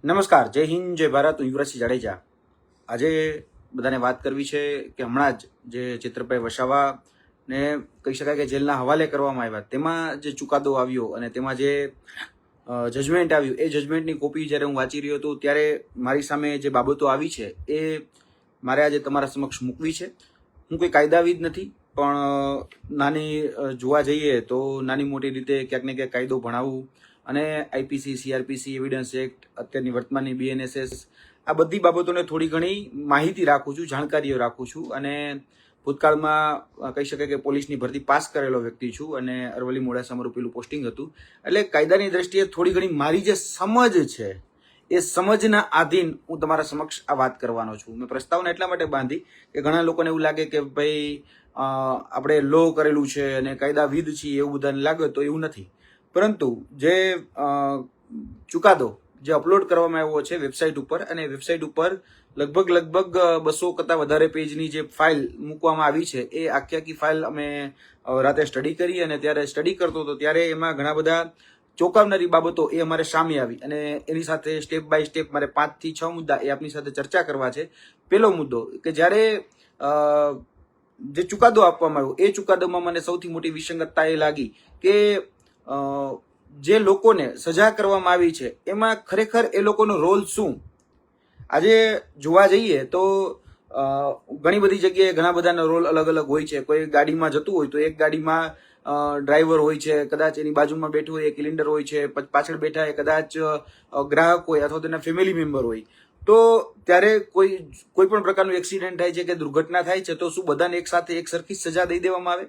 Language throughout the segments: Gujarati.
નમસ્કાર, જય હિન્દ, જય ભારત. હું યુવરાજસિંહ જાડેજા. આજે બધાને વાત કરવી છે કે હમણાં જ જે ચિત્રભાઈ વસાવા ને કહી શકાય કે જેલના હવાલે કરવામાં આવ્યા, તેમાં જે ચુકાદો આવ્યો અને તેમાં જે જજમેન્ટ આવ્યું, એ જજમેન્ટની કોપી જ્યારે હું વાંચી રહ્યો હતો ત્યારે મારી સામે જે બાબતો આવી છે એ મારે આજે તમારા સમક્ષ મૂકવી છે. હું કોઈ કાયદાવિદ નથી, પણ નાની જોવા જઈએ તો નાની મોટી રીતે ક્યાંક ને ક્યાંક કાયદો ભણાવવું અને આઈપીસી, સીઆરપીસી, એવિડન્સ એક્ટ, અત્યારની વર્તમાનની બીએનએસએસ, આ બધી બાબતોને થોડી ઘણી માહિતી રાખું છું, જાણકારીઓ રાખું છું. અને ભૂતકાળમાં કહી શકાય કે પોલીસની ભરતી પાસ કરેલો વ્યક્તિ છું અને અરવલ્લી મોડાસા મારું પેલું પોસ્ટિંગ હતું. એટલે કાયદાની દ્રષ્ટિએ થોડી ઘણી મારી જે સમજ છે એ સમજના આધીન હું તમારા સમક્ષ આ વાત કરવાનો છું. મેં પ્રસ્તાવના એટલા માટે બાંધી કે ઘણા લોકોને એવું લાગે કે ભાઈ આપણે લો કરેલું છે અને કાયદાવિદ છીએ એવું બધાને લાગે, તો એવું નથી. પરંતુ જે ચુકાદો જે અપલોડ કરવામાં આવ્યો છે વેબસાઇટ ઉપર, અને વેબસાઇટ ઉપર લગભગ 200 કરતાં વધારે પેજની જે ફાઇલ મૂકવામાં આવી છે, એ આખી ફાઇલ અમે રાતે સ્ટડી કરી. અને ત્યારે સ્ટડી કરતો હતો ત્યારે એમાં ઘણા બધા ચોંકાવનારી બાબતો એ અમારે સામે આવી, અને એની સાથે સ્ટેપ બાય સ્ટેપ મારે 5 થી 6 મુદ્દા એ આપની સાથે ચર્ચા કરવા છે. પહેલો મુદ્દો કે જ્યારે જે ચુકાદો આપવામાં આવ્યો એ ચુકાદોમાં મને સૌથી મોટી વિસંગતતા એ લાગી કે જે લોકોને સજા કરવામાં આવી છે એમાં ખરેખર એ લોકોનો રોલ શું. આજે જોવા જઈએ તો ઘણી બધી જગ્યાએ ઘણા બધાનો રોલ અલગ અલગ હોય છે. કોઈ ગાડીમાં જતું હોય તો એક ગાડીમાં ડ્રાઈવર હોય છે, કદાચ એની બાજુમાં બેઠું હોય એ ક્લિન્ડર હોય છે, પાછળ બેઠા એ કદાચ ગ્રાહક હોય અથવા તેના ફેમિલી મેમ્બર હોય. તો ત્યારે કોઈ પણ પ્રકારનું એક્સિડન્ટ થાય છે કે દુર્ઘટના થાય છે તો શું બધાને એક સાથે એક સરખી સજા દઈ દેવામાં આવે?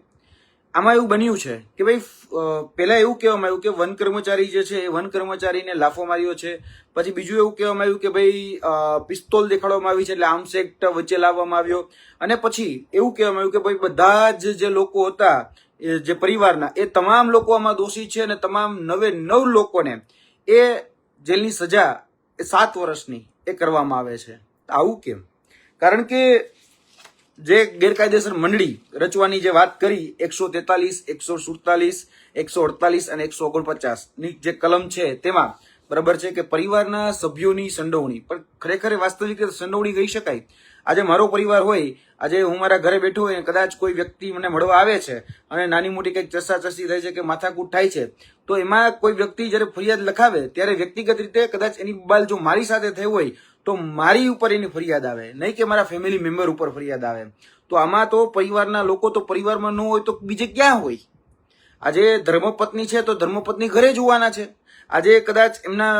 આમાં એવું બન્યું છે કે ભાઈ પહેલા એવું કહેવામાં આવ્યું કે વન કર્મચારી જે છે એ વન કર્મચારીને લાફો માર્યો છે. પછી બીજું એવું કહેવામાં આવ્યું કે ભાઈ પિસ્તોલ દેખાડવામાં આવી છે એટલે આર્મ્સ એક્ટ વચ્ચે લાવવામાં આવ્યો. અને પછી એવું કહેવામાં આવ્યું કે ભાઈ બધા જ જે લોકો હતા જે પરિવારના એ તમામ લોકો આમાં દોષી છે અને તમામ 9 લોકોને એ જેલની સજા એ 7 વર્ષની એ કરવામાં આવે છે. આવું કેમ? કારણ કે જે ગેરકાયદેસર મંડળી રચવાની જે વાત કરી 143, 147, 148 અને 149 ની જે કલમ છે તેમાં બરાબર છે કે પરિવારના સભ્યોની સંડોવણી, પણ ખરેખર વાસ્તવિક સંડોવણી કહી શકાય. આજે મારો પરિવાર હોય, આજે હું મારા ઘરે બેઠો હોય, કદાચ કોઈ વ્યક્તિ મને મળવા આવે છે અને નાની મોટી કંઈક ચર્ચાચર્ચી થાય છે કે માથાકૂટ થાય છે, તો એમાં કોઈ વ્યક્તિ જ્યારે ફરિયાદ લખાવે ત્યારે વ્યક્તિગત રીતે કદાચ એની બબાલ જો મારી સાથે થઈ હોય તો મારી ઉપર એની ફરિયાદ આવે, નહીં કે મારા ફેમિલી મેમ્બર ઉપર ફરિયાદ આવે. તો આમાં તો પરિવારના લોકો તો પરિવારમાં ન હોય તો બીજે ક્યાં હોય? આજે ધર્મપત્ની છે તો ધર્મપત્ની ઘરે જોવાના છે. આજે કદાચ એમના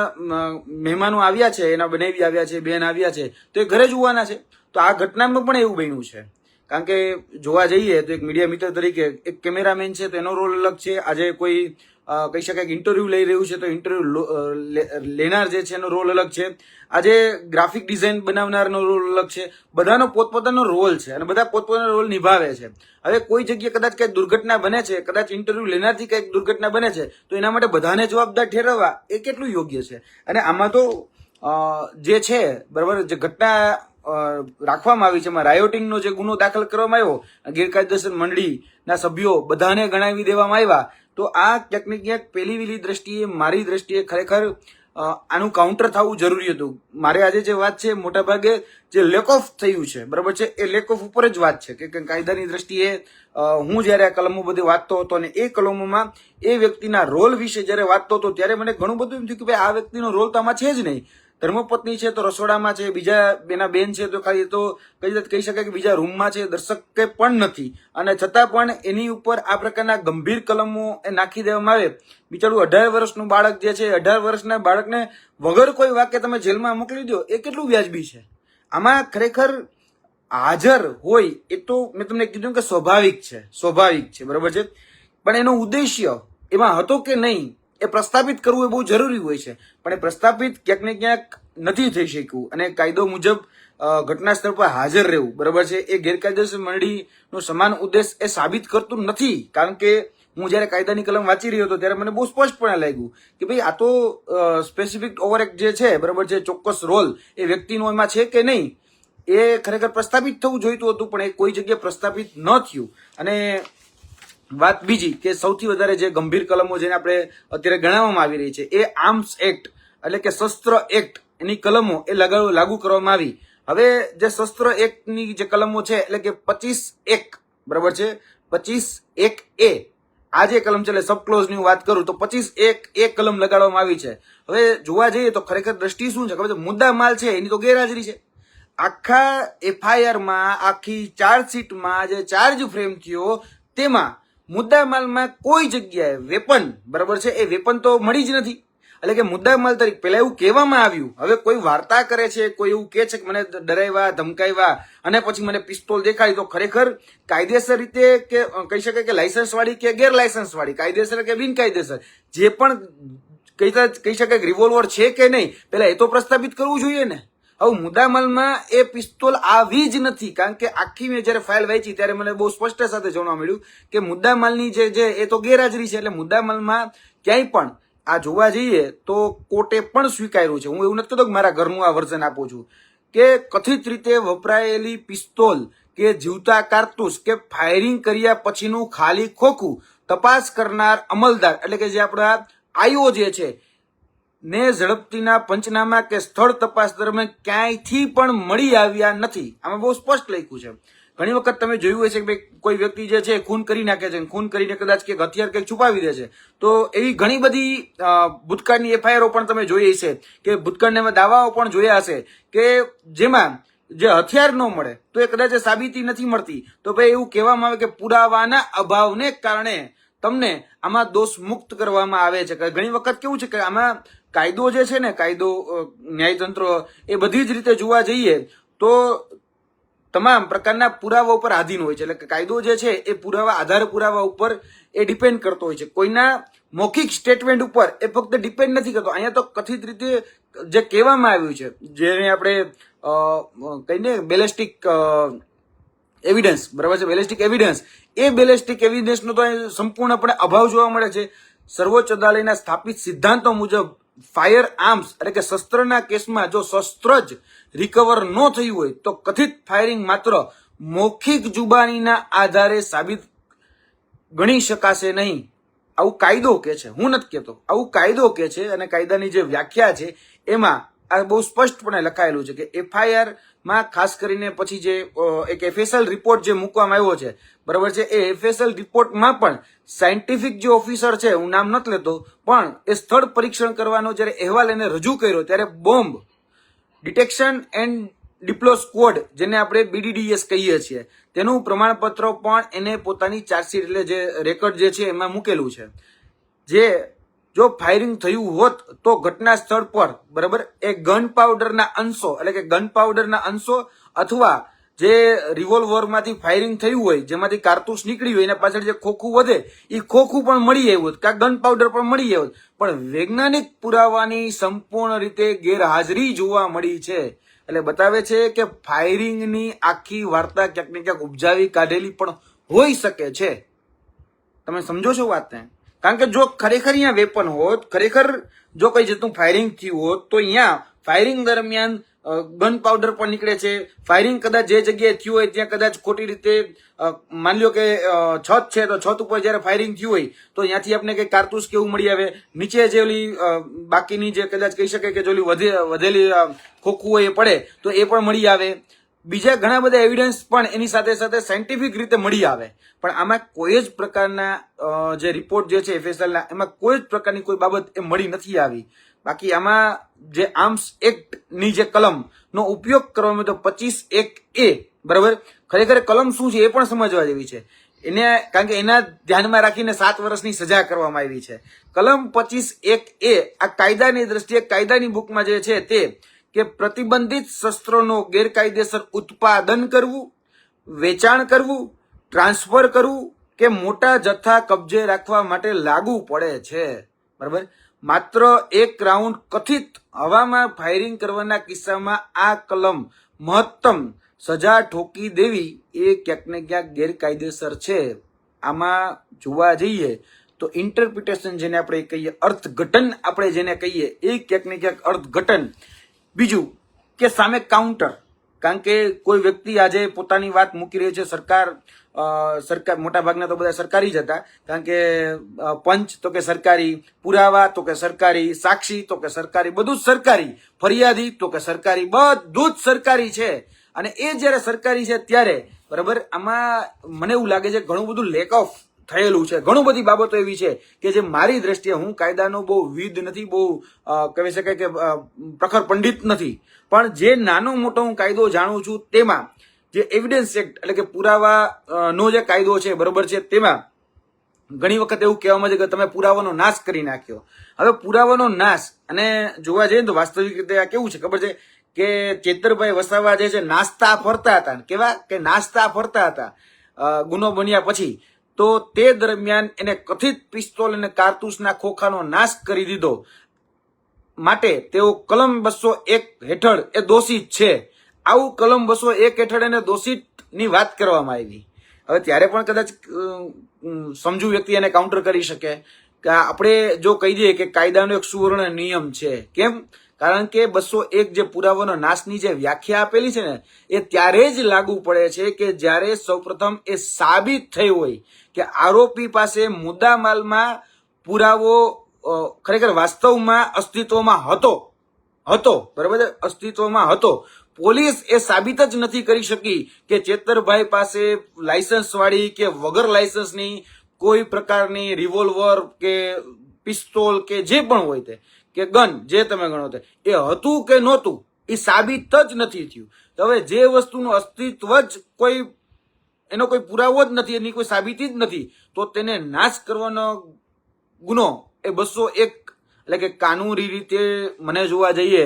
મહેમાનો આવ્યા છે, એના બનેવી આવ્યા છે, બેન આવ્યા છે, તો એ ઘરે જોવાના છે. તો આ ઘટનામાં પણ એવું બન્યું છે. કારણ કે જોવા જઈએ તો એક મીડિયા મિત્ર તરીકે એક કેમેરામેન છે તો એનો રોલ અલગ છે. આજે કોઈ કહી શકાય કે ઇન્ટરવ્યુ લઈ રહ્યું છે તો ઇન્ટરવ્યુ લેનાર જે છે એનો રોલ અલગ છે. આજે ગ્રાફિક ડિઝાઇન બનાવનારનો રોલ અલગ છે. બધાનો પોતપોતાનો રોલ છે અને બધા પોતપોતાનો રોલ નિભાવે છે. હવે કોઈ જગ્યાએ કદાચ કંઈક દુર્ઘટના બને છે, કદાચ ઇન્ટરવ્યુ લેનારથી કંઈક દુર્ઘટના બને છે, તો એના માટે બધાને જવાબદાર ઠેરવવા એ કેટલું યોગ્ય છે? અને આમાં તો જે છે બરાબર, જે ઘટના રાખવામાં આવી છે એમાં રાયોટિંગનો જે ગુનો દાખલ કરવામાં આવ્યો, ગેરકાયદેસર મંડળીના સભ્યો બધાને ગણાવી દેવામાં આવ્યા, તો આ ક્યાંક ને ક્યાંક પેલી દ્રષ્ટિએ, મારી દ્રષ્ટિએ ખરેખર આનું કાઉન્ટર થવું જરૂરી હતું. મારે આજે જે વાત છે મોટાભાગે જે લેક ઓફ થયું છે બરાબર છે, એ લેક ઓફ ઉપર જ વાત છે કે કાયદાની દ્રષ્ટિએ હું જયારે આ કલમો બધી વાંચતો હતો અને એ કલમોમાં એ વ્યક્તિના રોલ વિશે જયારે વાંચતો હતો ત્યારે મને ઘણું બધું એમ થયું કે ભાઈ આ વ્યક્તિનો રોલ તો આમાં છે જ નહીં. ધર્મપત્ની છે તો રસોડામાં છે, બીજા બેના બેન છે તો ખાલી તો કહી શકાય કે બીજા રૂમમાં છે, દર્શક કે પણ નથી, અને છતાં પણ એની ઉપર આ પ્રકારના ગંભીર કલમો એ નાખી દેવામાં આવે. બિચારું 18 વર્ષનું બાળક જે છે, 18 વર્ષના બાળકને વગર કોઈ વાક્ય તમે જેલમાં મોકલી દો, એ કેટલું વ્યાજબી છે? આમાં ખરેખર હાજર હોય એ તો મેં તમને કીધું કે સ્વાભાવિક છે બરાબર છે, પણ એનો ઉદ્દેશ્ય એમાં હતો કે નહીં એ પ્રસ્થાપિત કરવું એ બહુ જરૂરી હોય છે. પણ એ પ્રસ્થાપિત ક્યાંક ને ક્યાંક નથી થઈ શક્યું, અને કાયદો મુજબ ઘટના સ્થળ પર હાજર રહેવું બરાબર છે એ ગેરકાયદેસર મંડળીનો સમાન ઉદ્દેશ એ સાબિત કરતું નથી. કારણ કે હું જયારે કાયદાની કલમ વાંચી રહ્યો હતો ત્યારે મને બહુ સ્પષ્ટપણે લાગ્યું કે ભાઈ આ તો સ્પેસિફિક ઓવર એક્ટ જે છે બરાબર છે, ચોક્કસ રોલ એ વ્યક્તિનો એમાં છે કે નહીં, એ ખરેખર પ્રસ્થાપિત થવું જોઈતું હતું, પણ એ કોઈ જગ્યાએ પ્રસ્થાપિત ન થયું. અને વાત બીજી કે સૌથી વધારે જે ગંભીર કલમો જેને આપણે અત્યારે ગણાવવામાં આવી રહી છે એ આર્મ્સ એક્ટ એટલે કે શસ્ત્ર એક્ટ એની કલમો એ લાગુ કરવામાં આવી. હવે જે શસ્ત્ર એક્ટની જે કલમો છે એટલે કે 25(1) બરાબર છે, 25(1)A આ જે કલમ છે એટલે સબ ક્લોઝ ની વાત કરું તો 25(1)A કલમ લગાડવામાં આવી છે. હવે જોવા જઈએ તો ખરેખર દ્રષ્ટિ શું છે ખબર છે, મુદ્દા માલ છે એની તો ગેરહાજરી છે. આખા FIR માં આખી ચાર્જશીટમાં જે ચાર્જ ફ્રેમ થયો તેમાં મુદ્દામાલમાં કોઈ જગ્યાએ વેપન બરાબર છે એ વેપન તો મળી જ નથી. એટલે કે મુદ્દામાલ તરીકે પેલા એવું કહેવામાં આવ્યું, હવે કોઈ વાર્તા કરે છે, કોઈ એવું કહે છે કે મને ડરાવ્યા ધમકાવ્યા અને પછી મને પિસ્તોલ દેખાડી, તો ખરેખર કાયદેસર રીતે કે કહી શકાય કે લાયસન્સ વાળી કે ગેર લાયસન્સ વાળી, કાયદેસર કે બિનકાયદેસર, જે પણ કહી શકાય કે રિવોલ્વર છે કે નહીં, પેલા એ તો પ્રસ્થાપિત કરવું જોઈએ ને. હવે મુદ્દામાલમાં એ પિસ્તોલ આવી જ નથી, કારણ કે આખી મેં જયારે ફાઇલ વાંચી ત્યારે મને બહુ સ્પષ્ટ સાથે જાણવા મળ્યું કે મુદ્દામાલની જે એ તો ગેરહાજરી છે. એટલે મુદ્દામાલમાં ક્યાંય પણ આ જોવા જઈએ તો કોર્ટે પણ સ્વીકાર્યું છે, હું એવું નથી કહેતો કે મારા ઘરનું આ વર્ઝન આપું છું, કે કથિત રીતે વપરાયેલી પિસ્તોલ કે જીવતા કારતૂસ કે ફાયરિંગ કર્યા પછીનું ખાલી ખોખું તપાસ કરનાર અમલદાર એટલે કે જે આપણા આઈઓ જે છે ને ઝડપતીના પંચનામા કે સ્થળ તપાસ દરમિયાન ક્યાંયથી પણ મળી આવ્યા નથી. આમાં બહુ સ્પષ્ટ લખ્યું છે. ઘણી વખત તમે જોયું હશે કે કોઈ વ્યક્તિ જે છે ખૂન કરી નાખે છે, ખૂન કરીને કદાચ કે હથિયાર કંઈક છુપાવી દે છે, તો એવી ઘણી બધી ભૂતકાળની FIR પણ તમે જોઈ હશે કે ભૂતકાળના દાવાઓ પણ જોયા હશે કે જેમાં જે હથિયાર ન મળે તો એ કદાચ સાબિતી નથી મળતી, તો ભાઈ એવું કહેવામાં આવે કે પુરાવાના અભાવને કારણે તમને આમાં દોષ મુક્ત કરવામાં આવે છે. ઘણી વખત કેવું છે કે આમાં કાયદો જે છે ને, કાયદો ન્યાયતંત્ર એ બધી જ રીતે જોવા જઈએ તો તમામ પ્રકારના પુરાવા ઉપર આધીન હોય છે. એટલે કે કાયદો જે છે એ આધાર પુરાવા ઉપર એ ડિપેન્ડ કરતો હોય છે, કોઈના મૌખિક સ્ટેટમેન્ટ ઉપર એ ફક્ત ડિપેન્ડ નથી કરતો. અહીંયા તો કથિત રીતે જે કહેવામાં આવ્યું છે, જેને આપણે કહીને બેલેસ્ટિક એવિડન્સ બરાબર છે, બેલેસ્ટિક એવિડન્સ, એ બેલેસ્ટિક એવિડન્સનો તો સંપૂર્ણપણે અભાવ જોવા મળે છે. સર્વોચ્ચ અદાલતના સ્થાપિત સિદ્ધાંતો મુજબ ફાયર આર્મ્સ એટલે કે શસ્ત્રના કેસમાં જો શસ્ત્ર જ રિકવર ન થયું હોય તો કથિત ફાયરિંગ માત્ર મૌખિક જુબાનીના આધારે સાબિત ગણી શકાશે નહીં. આવું કાયદો કે છે, હું નથી કહેતો, આવું કાયદો કે છે. અને કાયદાની જે વ્યાખ્યા છે એમાં આ બહુ સ્પષ્ટપણે લખાયેલું છે કે FIR માં ખાસ કરીને પછી જે એક FSL રિપોર્ટ જે મૂકવામાં આવ્યો છે બરાબર છે, એ FSL રિપોર્ટમાં પણ સાયન્ટિફિક જે ઓફિસર છે, હું નામ નથી લેતો, પણ એ સ્થળ પરીક્ષણ કરવાનો જ્યારે અહેવાલ એને રજૂ કર્યો ત્યારે બોમ્બ ડિટેક્શન એન્ડ ડિપ્લો સ્ક્વોડ જેને આપણે BDDS કહીએ છીએ તેનું પ્રમાણપત્ર પણ એને પોતાની ચાર્જશીટ એટલે જે રેકોર્ડ જે છે એમાં મૂકેલું છે. જે જો ફાયરિંગ થયું હોત તો ઘટના સ્થળ પર બરાબર એ ગન પાવડરના અંશો એટલે કે ગન પાવડરના અંશો અથવા જે રિવોલ્વરમાંથી ફાયરિંગ થયું હોય જેમાંથી કારતૂસ નીકળી હોય એના પાછળ જે ખોખું વધે એ ખોખું પણ મળી આવ્યું હોત, કાં ગન પાવડર પણ મળી આવ્યો હોત, પણ વૈજ્ઞાનિક પુરાવાની સંપૂર્ણ રીતે ગેરહાજરી જોવા મળી છે. એટલે બતાવે છે કે ફાયરિંગની આખી વાર્તા ક્યાંક ને ક્યાંક ઉપજાવી કાઢેલી પણ હોઈ શકે છે. તમે સમજો છો વાતને? કારણ કે જો ખરેખર અહીંયા વેપન હોત, ખરેખર જો કઈ જતું ફાયરિંગ થયું હોત તો અહીંયા ફાયરિંગ દરમિયાન ગન પાવડર પણ નીકળે છે. ફાયરિંગ કદાચ જે જગ્યાએ થયું હોય ત્યાં કદાચ ખોટી રીતે માની લો કે છત છે તો છત ઉપર જયારે ફાયરિંગ થયું હોય તો ત્યાંથી આપણે કઈ કારતૂસ કેવું મળી આવે, નીચે જે ઓલી બાકીની જે કદાચ કહી શકે કે જો વધેલી ખોખું હોય એ પડે તો એ પણ મળી આવે. બીજા ઘણા બધા એવિડન્સ પણ એની સાથે સાથે સાયન્ટિફિક રીતે મળી આવે. પણ આમાં કોઈ જ પ્રકારના જે રિપોર્ટ જે છે FSL ના એમાં કોઈ જ પ્રકારની કોઈ બાબત એ મળી નથી આવી. બાકી આમાં જે આર્મ્સ એક્ટ ની જે કલમ નો ઉપયોગ કરવામાં તો 25(1)A બરાબર, ખરેખર કલમ શું છે એ પણ સમજવા જેવી છે. એને કારણ કે એના ધ્યાનમાં રાખીને 7 વર્ષની સજા કરવામાં આવી છે. કલમ 25(1)A આ કાયદાની દ્રષ્ટિએ કાયદાની બુકમાં જે છે તે કે પ્રતિબંધિત શસ્ત્રોનો ગેરકાયદેસર ઉત્પાદન કરવું, વેચાણ કરવું, ટ્રાન્સફર કરવું કે મોટા જથ્થા કબજે રાખવા માટે લાગુ પડે છે. બરાબર, માત્ર એક રાઉન્ડ કથિત હવામાં ફાયરિંગ કરવાના કિસ્સામાં આ કલમ મહત્તમ સજા ઠોકી દેવી એ ક્યાંક ને ક્યાંક ગેરકાયદેસર છે. આમાં જોવા જઈએ તો ઇન્ટરપ્રિટેશન જેને આપણે કહીએ, અર્થઘટન આપણે જેને કહીએ, એ ક્યાંક ને ક્યાંક અર્થઘટન. બીજું કે સામે કાઉન્ટર, કારણ કે કોઈ વ્યક્તિ આજે પોતાની વાત મૂકી રહ્યો છે, સરકાર મોટા ભાગના તો બધા સરકારી જ હતા, કારણ કે પંચ તો કે સરકારી, પુરાવા તો કે સરકારી, સાક્ષી તો કે સરકારી, બધું જ સરકારી, ફરિયાદી તો કે સરકારી, બધું જ સરકારી છે. અને એ જયારે સરકારી છે ત્યારે બરાબર આમાં મને એવું લાગે છે ઘણું બધું લેક ઓફ થયેલું છે. ઘણું બધી બાબતો એવી છે કે જે મારી દ્રષ્ટિએ, હું કાયદાનો બહુ વિદ નથી, બહુ કહી શકાય કે પ્રખર પંડિત નથી, પણ જે નાનો મોટો હું કાયદો જાણું છું તેમાં જે એવિડન્સ એક્ટ એટલે કે પુરાવા નો જે કાયદો છે બરોબર છે, તેમાં ઘણી વખત એવું કહેવામાં છે કે તમે પુરાવાનો નાશ કરી નાખ્યો. હવે પુરાવાનો નાશ, અને જોવા જઈએ તો વાસ્તવિક રીતે આ કેવું છે ખબર છે કે ચેતરભાઈ વસાવા જે છે નાસ્તા ફરતા હતા, કેવા કે નાસ્તા ફરતા હતા ગુનો બન્યા પછી. તો તે દરમિયાન એને કથિત પિસ્તોલ અને કારતૂસના ખોખાનો નાશ કરી દીધો માટે તેઓ કલમ 201 હેઠળ એ દોષિત છે. આવું કલમ 201 હેઠળ એને દોષિત ની વાત કરવામાં આવી. હવે ત્યારે પણ કદાચ સમજુ વ્યક્તિ એને કાઉન્ટર કરી શકે કે આપણે જો કહી દઈએ કે કાયદાનો એક સુવર્ણ નિયમ છે. કેમ? કારણ કે 201 જે પુરાવાનો નાશની જે વ્યાખ્યા આપેલી છે ને, એ ત્યારે જ લાગુ પડે છે કે જ્યારે સૌપ્રથમ એ સાબિત થઈ હોય કે આરોપી પાસે મુદ્દામાલમાં પુરાવો ખરેખર વાસ્તવમાં અસ્તિત્વમાં હતો બરાબર, અસ્તિત્વમાં હતો. પોલીસ એ સાબિત જ નથી કરી શકી કે ચેતરભાઈ પાસે લાયસન્સ વાળી કે વગર લાયસન્સની કોઈ પ્રકારની રિવોલ્વર કે પિસ્તોલ કે જે પણ હોય તે કે ગન જે તમે ગણો તે એ હતું કે નહોતું એ સાબિત જ નથી થયું. તો હવે જે વસ્તુનું અસ્તિત્વ જ એનો કોઈ પુરાવો જ નથી, એની કોઈ સાબિતી જ નથી, તો તેને નાશ કરવાનો ગુનો એ 201 એટલે કે કાનૂની રીતે મને જોવા જઈએ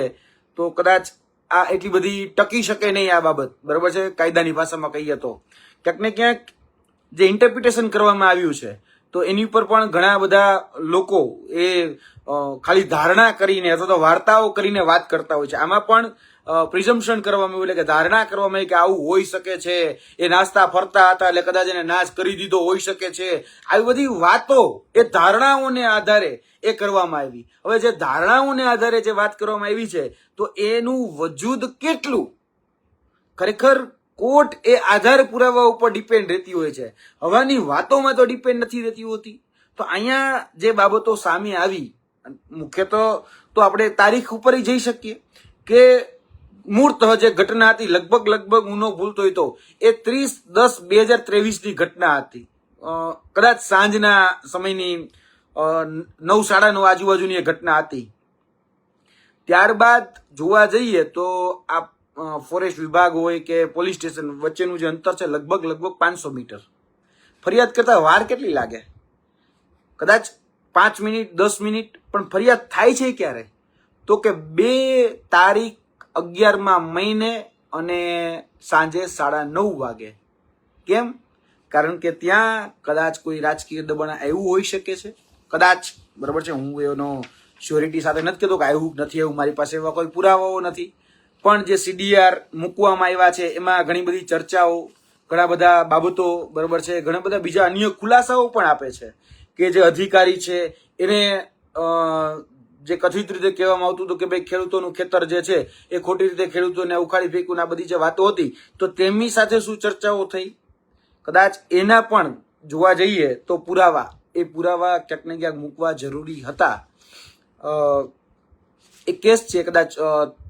તો કદાચ આ એટલી બધી ટકી શકે નહીં આ બાબત, બરાબર છે. કાયદાની ભાષામાં કહીએ તો ક્યાંક ને ક્યાંક જે ઇન્ટરપ્રિટેશન કરવામાં આવ્યું છે તો એની ઉપર પણ ઘણા બધા લોકો એ ખાલી ધારણા કરીને અથવા તો વાર્તાઓ કરીને વાત કરતા હોય છે. આમાં પણ પ્રિઝમ્પશન કરવામાં આવ્યું, એટલે કે ધારણા કરવામાં આવી કે આવું હોઈ શકે છે, એ નાસ્તા ફરતા હતા એટલે કદાચ એને નાશ કરી દીધો હોઈ શકે છે. આવી બધી વાતો એ ધારણાઓને આધારે એ કરવામાં આવી. હવે જે ધારણાઓને આધારે જે વાત કરવામાં આવી છે તો એનું વજૂદ કેટલું, ખરેખર કોર્ટ એ આધાર પુરાવા ઉપર ડિપેન્ડ રહેતી હોય છે, હવાની વાતોમાં તો ડિપેન્ડ નથી રહેતી હોતી. તો અહીંયા જે બાબતો સામે આવી, મુખ્યત્વે તો આપણે તારીખ ઉપર જઈ શકીએ કે મૂળતઃ જે ઘટના હતી લગભગ હું ન ભૂલતો હોય તો એ 30/10/2023 ની ઘટના હતી. કદાચ સાંજના સમયની 9:30 આજુબાજુની એ ઘટના હતી. ત્યારબાદ જોવા જઈએ તો આ ફોરેસ્ટ વિભાગ હોય કે પોલીસ સ્ટેશન વચ્ચેનું જે અંતર છે લગભગ 500 મીટર. ફરિયાદ કરતા વાર કેટલી લાગે? કદાચ 5 મિનિટ 10 મિનિટ. પણ ફરિયાદ થાય છે ક્યારે? તો કે 2 તારીખ 11મા મહિને અને સાંજે 9:30 વાગે. કેમ? કારણ કે ત્યાં કદાચ કોઈ રાજકીય દબાણ આવ્યું હોઈ શકે છે, કદાચ, બરાબર છે. હું એનો શ્યોરિટી સાથે નથી કહેતો કે આવ્યું નથી, એવું મારી પાસે એવા કોઈ પુરાવાઓ નથી, પણ જે CDR મૂકવામાં આવ્યા છે એમાં ઘણી બધી ચર્ચાઓ, ઘણા બધા બાબતો, બરાબર છે, ઘણા બધા બીજા અન્ય ખુલાસાઓ પણ આપે છે કે જે અધિકારી છે એને જે કથિત રીતે કહેવામાં આવતું હતું કે ભાઈ ખેડૂતોનું ખેતર જે છે એ ખોટી રીતે ખેડૂતોને ઉખાડી ફેંકવું, આ બધી જે વાતો હતી તો તેમની સાથે શું ચર્ચાઓ થઈ, કદાચ એના પણ જોવા જઈએ તો પુરાવા ક્યાંક ને ક્યાંક મૂકવા જરૂરી હતા. એક કેસ છે, કદાચ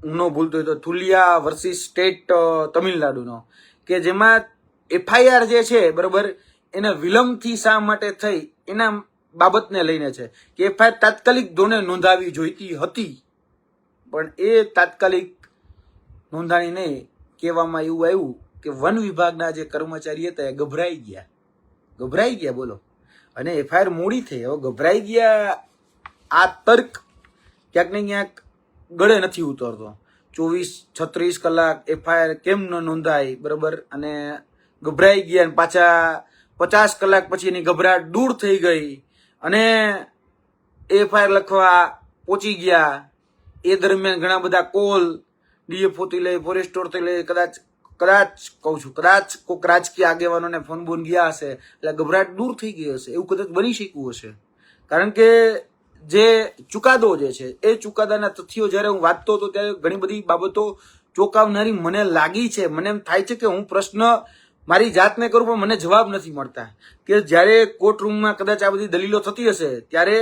હું ન ભૂલતો હોય તો થુલિયા વર્સિસ સ્ટેટ તમિલનાડુનો, કે જેમાં FIR જે છે બરાબર એને વિલંબથી શા માટે થઈ એના બાબતને લઈને છે કે FIR તાત્કાલિક ધોરણે નોંધાવી જોઈતી હતી, પણ એ તાત્કાલિક નોંધાણી નહીં. કહેવામાં એવું આવ્યું કે વન વિભાગના જે કર્મચારી હતા એ ગભરાઈ ગયા બોલો, અને FIR મોડી થઈ. હવે ગભરાઈ ગયા આ તર્ક ક્યાંક ને ક્યાંક ગળે નથી ઉતરતો. 24-36 કલાક FIR કેમ ન નોંધાય, બરાબર, અને ગભરાઈ ગયા અને પાછા 50 કલાક પછી એની ગભરાટ દૂર થઈ ગઈ અને FIR લખવા પહોંચી ગયા. એ દરમિયાન ઘણા બધા કોલ DFO થી લઈ ફોરેસ્ટર થી લઈ કદાચ કહું છું કદાચ કોઈક રાજકીય આગેવાનોને ફોન બોન ગયા હશે એટલે ગભરાટ દૂર થઈ ગઈ હશે, એવું કદાચ બની શક્યું હશે. કારણ કે જે ચુકાદો જે છે એ ચુકાદાના તથ્યો જ્યારે હું વાંચતો હતો ત્યારે ઘણી બધી બાબતો ચોંકાવનારી મને લાગી છે. મને એમ થાય છે કે હું પ્રશ્ન મારી જાતને કરું પણ મને જવાબ નથી મળતા. કે જ્યારે કોર્ટ રૂમમાં કદાચ આ બધી દલીલો થતી હશે ત્યારે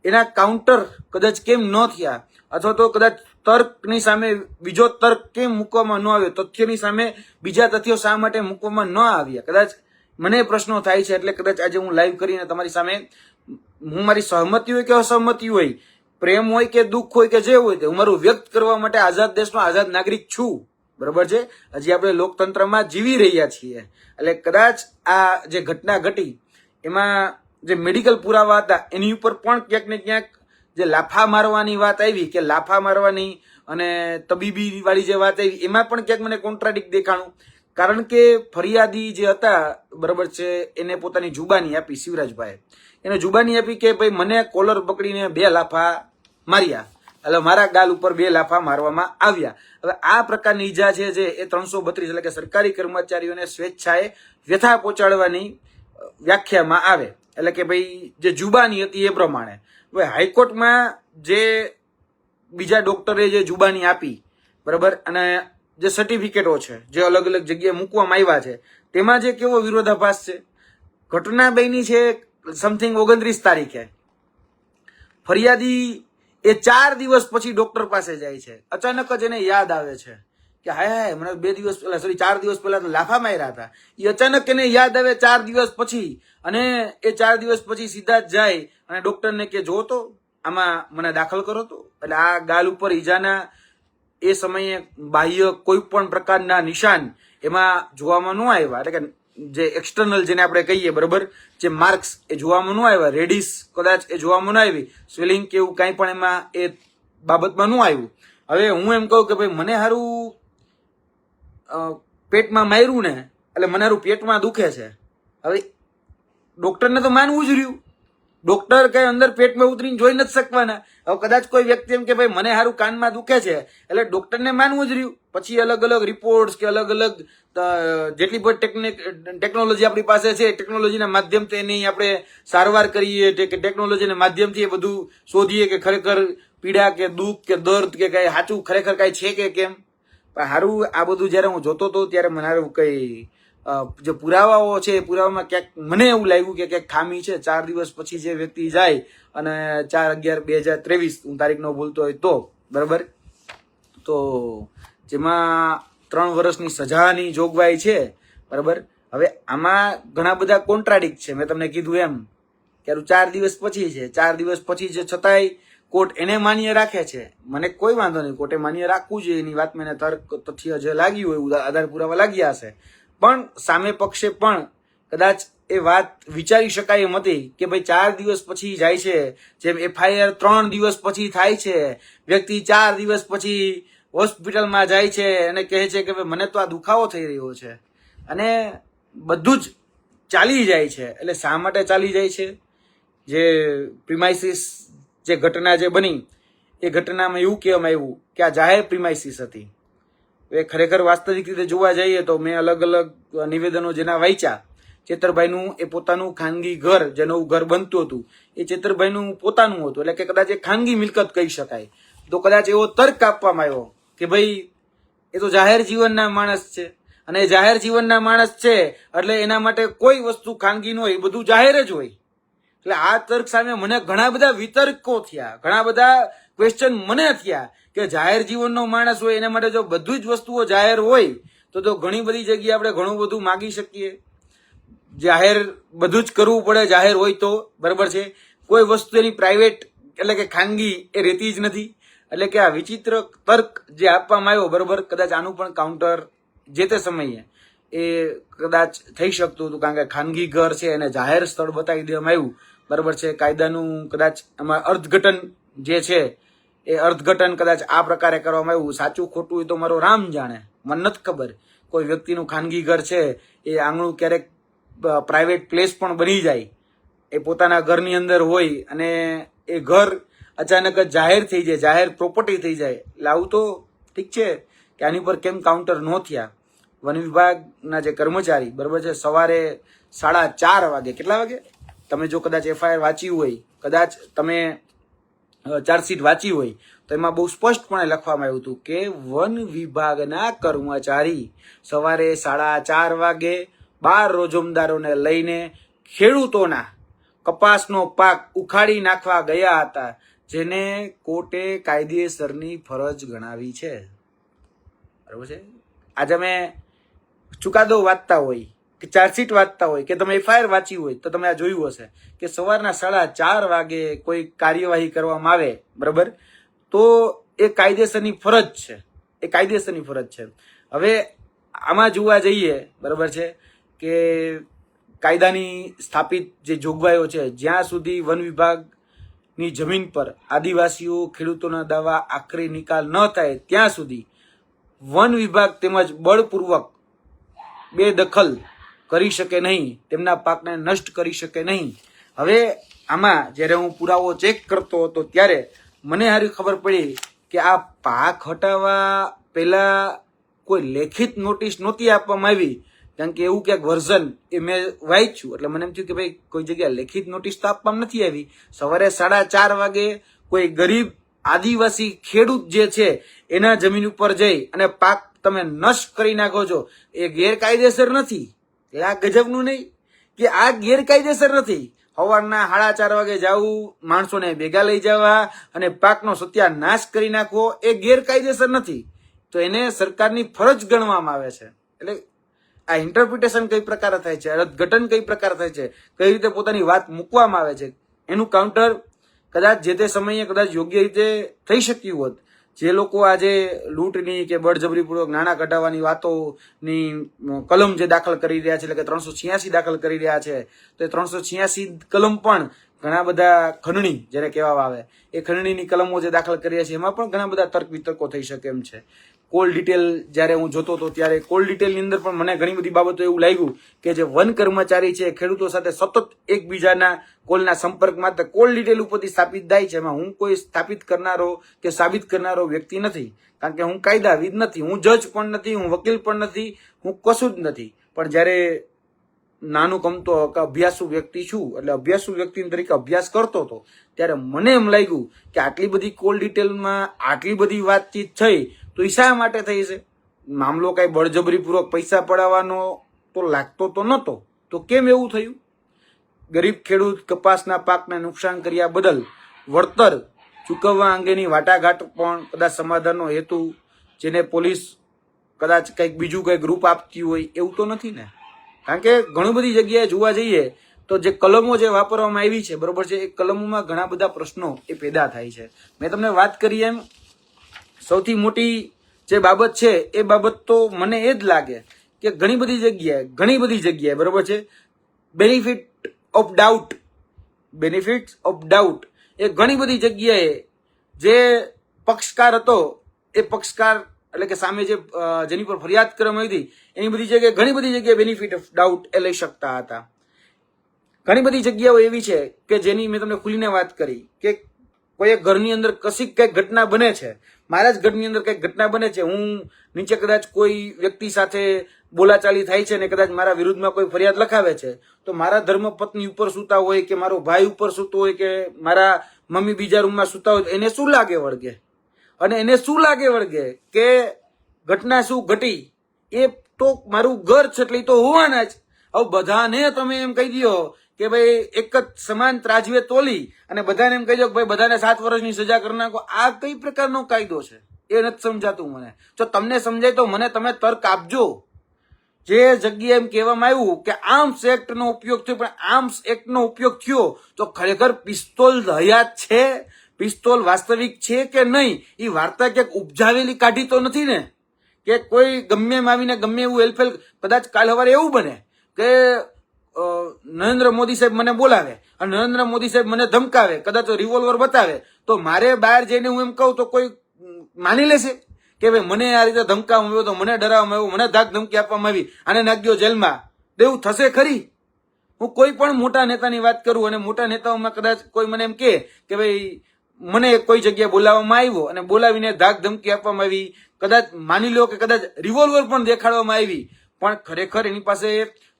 એના કાઉન્ટર કદાચ કેમ ન થયા, અથવા તો કદાચ તર્કની સામે બીજો તર્ક કેમ મૂકવામાં ન આવ્યો, તથ્યની સામે બીજા તથ્યો શા માટે મૂકવામાં ન આવ્યા, કદાચ મને પ્રશ્નો થાય છે. એટલે કદાચ આજે હું લાઈવ કરીને તમારી સામે હું મારી સહમતિ હોય કે અસહમતિ હોય, પ્રેમ હોય કે દુઃખ હોય કે જે હોય તે હું મારું વ્યક્ત કરવા માટે આઝાદ દેશનો આઝાદ નાગરિક છું. બરાબર છે. હજી આપણે લોકતંત્રમાં જીવી રહ્યા છીએ. એટલે કદાચ આ જે ઘટના ઘટી એમાં જે મેડિકલ પુરાવા હતા એની ઉપર પણ ક્યાંક ને ક્યાંક જે લાફા મારવાની વાત આવી, કે લાફા મારવાની અને તબીબી વાળી જે વાત આવી એમાં પણ ક્યાંક મને કોન્ટ્રાડિક્ટ દેખાણું. કારણ કે ફરિયાદી જે હતા, બરાબર છે, એને પોતાની જુબાની આપી, શિવરાજભાઈ એને જુબાની આપી કે ભાઈ મને કોલર પકડીને 2 લાફા માર્યા, એટલે મારા ગાલ ઉપર 2 લાફા મારવામાં આવ્યા. હવે આ પ્રકારની ઈજા છે જે એ 332 એટલે કે સરકારી કર્મચારીઓને સ્વેચ્છાએ વ્યથા પહોંચાડવાની વ્યાખ્યામાં આવે. એટલે કે ભાઈ જે જુબાની હતી એ પ્રમાણે. હવે હાઈકોર્ટમાં જે બીજા ડોક્ટરે જે જુબાની આપી, બરાબર, અને જે સર્ટિફિકેટો છે જે અલગ અલગ જગ્યાએ મૂકવામાં આવ્યા છે તેમાં જે કેવો વિરોધાભાસ છે. ઘટના બની છે સમથિંગ 29 તારીખે. ફરિયાદી એ 4 દિવસ પછી ડોક્ટર પાસે જાય છે. અચાનક જ એને યાદ આવે છે કે હાય મને 2 દિવસ પહેલા, સોરી 4 દિવસ પહેલા તો લાફા માર્યા હતા. એ અચાનક એને યાદ આવે 4 દિવસ પછી, અને એ 4 દિવસ પછી સીધા જ જાય અને ડોક્ટરને કે જો તો આમાં મને દાખલ કરો તો. એટલે આ ગાલ ઉપર ઈજાના એ સમયે બાહ્ય કોઈ પણ પ્રકારના નિશાન એમાં જોવામાં ન આવ્યા. એટલે કે જે એક્સટર્નલ જેને આપણે કહીએ, બરાબર, જે માર્ક્સ એ જોવામાં ન આવ્યા, રેડિસ કદાચ એ જોવામાં ન આવી, સ્વેલિંગ કે એવું કાંઈ પણ એમાં એ બાબતમાં ન આવ્યું. હવે હું એમ કહું કે ભાઈ મને હારું પેટમાં માર્યું ને એટલે મને હારું પેટમાં દુખે છે. હવે ડોક્ટરને તો માનવું જ રહ્યું. ડોક્ટર કઈ અંદર પેટમાં ઉતરીને જોઈ નથી શકવાના. હવે કદાચ કોઈ વ્યક્તિ એમ કે ભાઈ મને હારું કાનમાં દુખે છે એટલે ડોક્ટરને માનવું જ રહ્યું. પછી અલગ અલગ રિપોર્ટ્સ કે અલગ અલગ જેટલી પણ ટેકનોલોજી આપણી પાસે છે, ટેકનોલોજીના માધ્યમથી એની આપણે સારવાર કરીએ, કે ટેકનોલોજીના માધ્યમથી એ બધું શોધીએ કે ખરેખર પીડા કે દુઃખ કે દર્દ કે કઈ સાચું ખરેખર કઈ છે કે કેમ. પણ હારું આ બધું જયારે હું જોતો હતો ત્યારે મને હારું કઈ જે પુરાવાઓ છે એ પુરાવામાં ક્યાંક મને એવું લાગ્યું કે ક્યાંક ખામી છે. 4 દિવસ પછી જે વ્યક્તિ જાય અને 4/11/2023 હું તારીખ ન ભૂલતો હોય તો, બરાબર, તો જેમાં 3 વર્ષની સજાની જોગવાઈ છે, બરાબર. હવે આમાં ઘણા બધા કોન્ટ્રાડિક્ટ છે. મેં તમને કીધું એમ કે 4 દિવસ પછી છે, 4 દિવસ પછી છે છતાંય કોર્ટ એને માન્ય રાખે છે. મને કોઈ વાંધો નહીં, કોર્ટે માન્ય રાખવું જોઈએ. એની વાત મને તર્ક તથ્ય જે લાગ્યું હોય, આધાર પુરાવા લાગ્યા હશે, પણ સામે પક્ષે પણ કદાચ એ વાત વિચારી શકાય એમ હતી કે ભાઈ 4 દિવસ પછી જાય છે, જેમ FIR 3 દિવસ પછી થાય છે, વ્યક્તિ 4 દિવસ પછી હોસ્પિટલમાં જાય છે અને કહે છે કે મને તો આ દુખાવો થઈ રહ્યો છે, અને બધું જ ચાલી જાય છે. એટલે શા માટે ચાલી જાય છે? જે પ્રિમાઇસિસ જે ઘટના જે બની એ ઘટનામાં એવું કહેવામાં આવ્યું કે આ જાહેર પ્રિમાઇસિસ હતી. એ ખરેખર વાસ્તવિક રીતે જોવા જઈએ તો મેં અલગ અલગ નિવેદનો જેના વાંચ્યા, ચેતરભાઈનું એ પોતાનું ખાનગી ઘર, જે નવું ઘર બનતું હતું એ ચેતરભાઈનું પોતાનું હતું. એટલે કે કદાચ એ ખાનગી મિલકત કહી શકાય. તો કદાચ એવો તર્ક આપવામાં આવ્યો કે ભાઈ એ તો જાહેર જીવનના માણસ છે, અને જાહેર જીવનના માણસ છે એટલે એના માટે કોઈ વસ્તુ ખાનગી ન હોય, બધું જાહેર જ હોય. એટલે આ તર્ક સામે મને ઘણા બધા વિતર્કો થયા, ઘણા બધા ક્વેશ્ચન મને થયા કે જાહેર જીવનનો માણસ હોય એના માટે જો બધું જ વસ્તુઓ જાહેર હોય તો ઘણી બધી જગ્યાએ આપણે ઘણું બધું માગી શકીએ. જાહેર બધું જ કરવું પડે જાહેર હોય તો, બરાબર છે. કોઈ વસ્તુ એની પ્રાઇવેટ એટલે કે ખાનગી એ રહેતી જ નથી. એટલે કે આ વિચિત્ર તર્ક જે આપવામાં આવ્યો, બરાબર, કદાચ આનું પણ કાઉન્ટર જે તે સમયે એ કદાચ થઈ શકતું હતું, કારણ કે ખાનગી ઘર છે એને જાહેર સ્થળ બતાવી દેવામાં આવ્યું, બરાબર છે. કાયદાનું કદાચ આમાં અર્થઘટન જે છે એ અર્થઘટન કદાચ આ પ્રકારે કરવામાં આવ્યું. સાચું ખોટું હોય તો મારો રામ જાણે, મને નથી ખબર. કોઈ વ્યક્તિનું ખાનગી ઘર છે એ આંગણું ક્યારેક પ્રાઇવેટ પ્લેસ પણ બની જાય, એ પોતાના ઘરની અંદર હોય અને એ ઘર અચાનક જ જાહેર થઈ જાય, જાહેર પ્રોપર્ટી થઈ જાય. એટલે આવું તો ઠીક છે કે આની પર કેમ કાઉન્ટર ન થયા. વન વિભાગના જે કર્મચારી, બરાબર છે, સવારે 4:30 વાગે, કેટલા વાગે તમે જો કદાચ FIR વાંચ્યું હોય, કદાચ તમે ચાર્જશીટ વાંચી હોય તો એમાં બહુ સ્પષ્ટપણે લખવામાં આવ્યું હતું કે વન વિભાગના કર્મચારી સવારે 4:30 વાગે 12 રોજમદારોને લઈને ખેડૂતોના કપાસનો પાક ઉખાડી નાખવા ગયા હતા, જેને કોર્ટે કાયદેસરની ફરજ ગણાવી છે. બરાબર છે. આજે અમે ચુકાદો વાંચતા હોય કે ચાર્જશીટ વાંચતા હોય કે તમે એફઆઈઆર વાંચી હોય તો તમે આ જોયું હશે કે સવારના 4:30 વાગે કોઈ કાર્યવાહી કરવામાં આવે, બરાબર, તો એ કાયદેસરની ફરજ છે, એ કાયદેસરની ફરજ છે. હવે આમાં જોવા જઈએ, બરાબર છે, કે કાયદાની સ્થાપિત જે જોગવાઈઓ છે, જ્યાં સુધી વન વિભાગની જમીન પર આદિવાસીઓ ખેડૂતોના દાવા આખરી નિકાલ ન થાય ત્યાં સુધી વન વિભાગ તેમજ બળપૂર્વક બેદખલ કરી શકે નહીં, તેમના પાકને નષ્ટ કરી શકે નહીં. હવે આમાં જ્યારે હું પુરાવો ચેક કરતો હતો ત્યારે મને સારી ખબર પડી કે આ પાક હટાવવા પહેલા કોઈ લેખિત નોટિસ નહોતી આપવામાં આવી, કારણ કે એવું ક્યાંક વર્ઝન એ મેં વાંચ્યું એટલે મને એમ થયું કે ભાઈ કોઈ જગ્યાએ લેખિત નોટિસ તો આપવામાં નથી આવી. સવારે 4:30 વાગે કોઈ ગરીબ આદિવાસી ખેડૂત જે છે એના જમીન ઉપર જઈ અને પાક તમે નષ્ટ કરી નાખો છો, એ ગેરકાયદેસર નથી. એ આ ગજબનું નહીં કે આ ગેરકાયદેસર નથી. સવારના 4:30 વાગે જવું, માણસોને ભેગા લઈ જવા અને પાકનો સત્યાનાશ કરી નાખવો, એ ગેરકાયદેસર નથી. તો એને સરકારની ફરજ ગણવામાં આવે છે. એટલે આ ઇન્ટરપ્રિટેશન કઈ પ્રકારે થાય છે, અર્થઘટન કઈ પ્રકાર થાય છે, કઈ રીતે પોતાની વાત મૂકવામાં આવે છે, એનું કાઉન્ટર કદાચ જે તે સમયે કદાચ યોગ્ય રીતે થઈ શક્યું હોત. જે લોકો આજે લૂંટની કે બળજબરીપૂર્વક નાણાં કઢાવવાની વાતોની કલમ જે દાખલ કરી રહ્યા છે, એટલે કે 386 દાખલ કરી રહ્યા છે, તો એ 386 કલમ પણ ઘણા બધા ખંડણી જ્યારે કહેવામાં આવે એ ખંડણીની કલમો જે દાખલ કરી રહ્યા છે એમાં પણ ઘણા બધા તર્ક વિતર્કો થઈ શકે એમ છે. કોલ ડિટેલ જ્યારે હું જોતો હતો ત્યારે કોલ ડિટેલની અંદર પણ મને ઘણી બધી બાબતો એવું લાગ્યું કે જે વન કર્મચારી છે ખેડૂતો સાથે સતત એકબીજાના કોલના સંપર્કમાં કોલ ડિટેલ ઉપરથી સ્થાપિત થાય છે. એમાં હું કોઈ સ્થાપિત કરનારો કે સાબિત કરનારો વ્યક્તિ નથી, કારણ કે હું કાયદાવિદ નથી, હું જજ પણ નથી, હું વકીલ પણ નથી, હું કશું જ નથી. પણ જ્યારે નાનું કમતો અભ્યાસુ વ્યક્તિ છું, એટલે અભ્યાસુ વ્યક્તિ તરીકે અભ્યાસ કરતો હતો ત્યારે મને એમ લાગ્યું કે આટલી બધી કોલ ડિટેલમાં આટલી બધી વાતચીત થઈ તો એ શા માટે થઈ છે? મામલો કઈ બળજબરીપૂર્વક પૈસા પડાવવાનો તો લાગતો તો નહોતો, તો કેમ એવું થયું? ગરીબ ખેડૂત કપાસના પાકને નુકસાન કર્યા બદલ વળતર ચૂકવવા અંગેની વાટાઘાટ પણ કદાચ સમાધાનનો હેતુ જેને પોલીસ કદાચ કંઈક બીજું કંઈક રૂપ આપતી હોય એવું તો નથી ને? કારણ કે ઘણી બધી જગ્યાએ જોવા જઈએ તો જે કલમો જે વાપરવામાં આવી છે, બરોબર છે, એ કલમોમાં ઘણા બધા પ્રશ્નો એ પેદા થાય છે. મેં તમને વાત કરી એમ સૌથી મોટી જે બાબત છે એ બાબત તો મને એ જ લાગે કે ઘણી બધી જગ્યાએ બરોબર છે, બેનિફિટ ઓફ ડાઉટ એ ઘણી બધી જગ્યાએ જે પક્ષકાર હતો એ પક્ષકાર એટલે કે સામે જેની પર ફરિયાદ કરવામાં આવી હતી એની બધી જગ્યાએ ઘણી બધી જગ્યાએ બેનિફિટ ઓફ ડાઉટ એ લઈ શકતા હતા. ઘણી બધી જગ્યાઓ એવી છે કે જેની મેં તમને ખુલીને વાત કરી કે કોઈ એક ઘરની અંદર કશીક કંઈક ઘટના બને છે, મારા જ ઘરની અંદર કંઈક ઘટના બને છે, હું નીચે કદાચ કોઈ વ્યક્તિ સાથે બોલાચાલી થાય છે ને કદાચ મારા વિરુદ્ધમાં કોઈ ફરિયાદ લખાવે છે, તો મારા ધર્મપત્ની ઉપર સૂતા હોય કે મારો ભાઈ ઉપર સૂતો હોય કે મારા મમ્મી બીજા રૂમમાં સૂતા હોય, એને શું લાગે વળગે? અને એને શું લાગે વળગે કે ઘટના શું ઘટી? એ તો મારું ઘર છે એટલે તો હોવાના જ. હવે બધાને તમે એમ કહી દો કે ભાઈ એક જ સમાન ત્રાજવે તોલી અને બધાને એમ કહી દો કે ભાઈ બધાને 7 વર્ષની સજા કરી નાખો, આ કઈ પ્રકારનો કાયદો છે? એ નથી સમજાતું મને. જો તમને સમજાય તો મને તમે તર્ક આપજો. જે જગ્યાએ એમ કહેવામાં આવ્યું કે આર્મ્સ એક્ટનો ઉપયોગ થયો, પણ આર્મ્સ એક્ટનો ઉપયોગ થયો તો ખરેખર પિસ્તોલ હયાત છે, પિસ્તોલ વાસ્તવિક છે કે નહીં, એ વાર્તા ક્યાંક ઉપજાવેલી કાઢી તો નથી ને? કે કોઈ ગમે એમ આવીને ગમે એવું હેલ્ફેલ, કદાચ કાલ સવારે એવું બને કે નરેન્દ્ર મોદી સાહેબ મને બોલાવે અને નરેન્દ્ર મોદી સાહેબ મને ધમકાવે, કદાચ રિવોલ્વર બતાવે, તો મારે બહાર જઈને હું એમ કહું તો કોઈ માની લેશે કે ભાઈ મને આ રીતે ધમકાવવામાં આવ્યો, તો મને ડરાવવામાં આવ્યો, મને ધાક ધમકી આપવામાં આવી, આને નાખ્યો જેલમાં, દેવું થશે ખરી? હું કોઈ પણ મોટા નેતાની વાત કરું અને મોટા નેતાઓમાં કદાચ કોઈ મને એમ કે ભાઈ મને કોઈ જગ્યાએ બોલાવવામાં આવ્યો અને બોલાવીને ધાક ધમકી આપવામાં આવી, કદાચ માની લો કે કદાચ રિવોલ્વર પણ દેખાડવામાં આવી, પણ ખરેખર એની પાસે